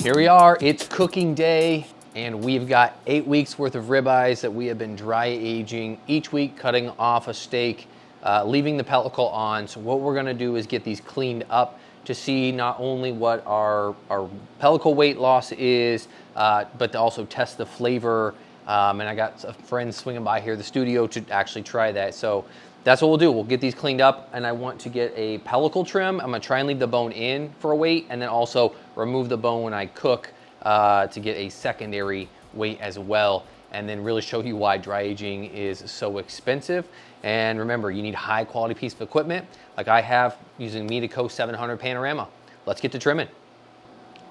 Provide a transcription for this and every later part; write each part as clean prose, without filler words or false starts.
Here we are, it's cooking day, and we've got 8 weeks worth of ribeyes that we have been dry aging each week, cutting off a steak, leaving the pellicle on. So what we're gonna do is get these cleaned up to see not only what our pellicle weight loss is, but to also test the flavor. And I got a friend swinging by here, the studio, to actually try that. So that's what we'll do. We'll get these cleaned up, and I want to get a pellicle trim. I'm gonna try and leave the bone in for a weight, and then also remove the bone when I cook to get a secondary weight as well, and then really show you why dry aging is so expensive. And remember, you need high quality piece of equipment like I have using Meatico 700 Panorama. Let's get to trimming.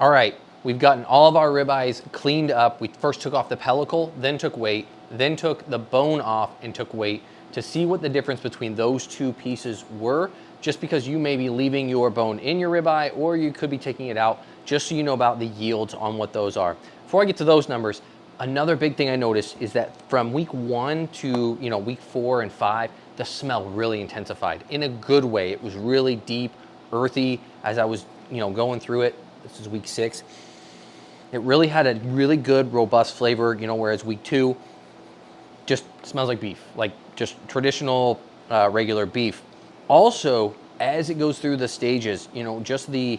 All right, we've gotten all of our ribeyes cleaned up. We first took off the pellicle, then took weight, then took the bone off and took weight to see what the difference between those two pieces were, just because you may be leaving your bone in your ribeye or you could be taking it out, just so you know about the yields on what those are. Before I get to those numbers, another big thing I noticed is that from week 1 to week 4 and 5, the smell really intensified in a good way. It was really deep, earthy as I was going through it. This is week 6. It really had a really good, robust flavor, whereas week 2 just smells like beef, like just traditional regular beef. Also, as it goes through the stages, just the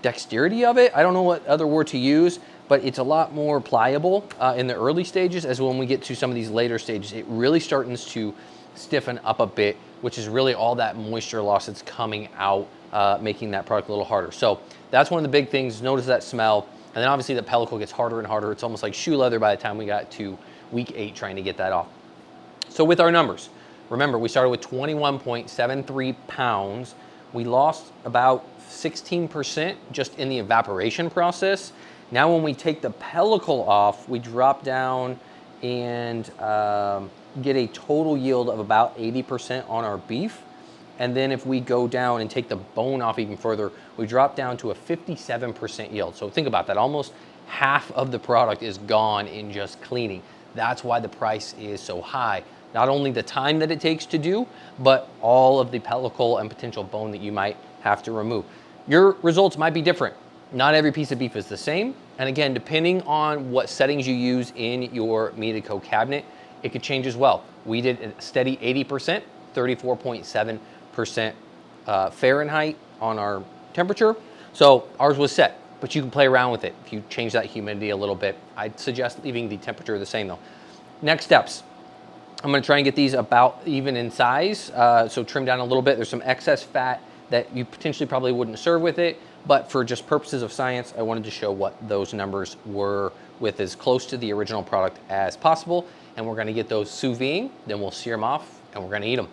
dexterity of it, I don't know what other word to use, but it's a lot more pliable in the early stages, as when we get to some of these later stages, it really starts to stiffen up a bit, which is really all that moisture loss that's coming out, making that product a little harder. So that's one of the big things. Notice that smell. And then obviously the pellicle gets harder and harder. It's almost like shoe leather by the time we got to week 8 trying to get that off. So with our numbers, remember we started with 21.73 pounds. We lost about 16% just in the evaporation process. Now when we take the pellicle off, we drop down and get a total yield of about 80% on our beef. And then if we go down and take the bone off even further, we drop down to a 57% yield. So think about that, almost half of the product is gone in just cleaning. That's why the price is so high. Not only the time that it takes to do, but all of the pellicle and potential bone that you might have to remove. Your results might be different. Not every piece of beef is the same. And again, depending on what settings you use in your Meatico cabinet, it could change as well. We did a steady 80%, 34.7% Fahrenheit on our temperature. So ours was set, but you can play around with it. If you change that humidity a little bit, I'd suggest leaving the temperature the same though. Next steps. I'm gonna try and get these about even in size. So trim down a little bit. There's some excess fat that you potentially probably wouldn't serve with it, but for just purposes of science, I wanted to show what those numbers were with as close to the original product as possible. And we're gonna get those sous vide, then we'll sear them off and we're gonna eat them.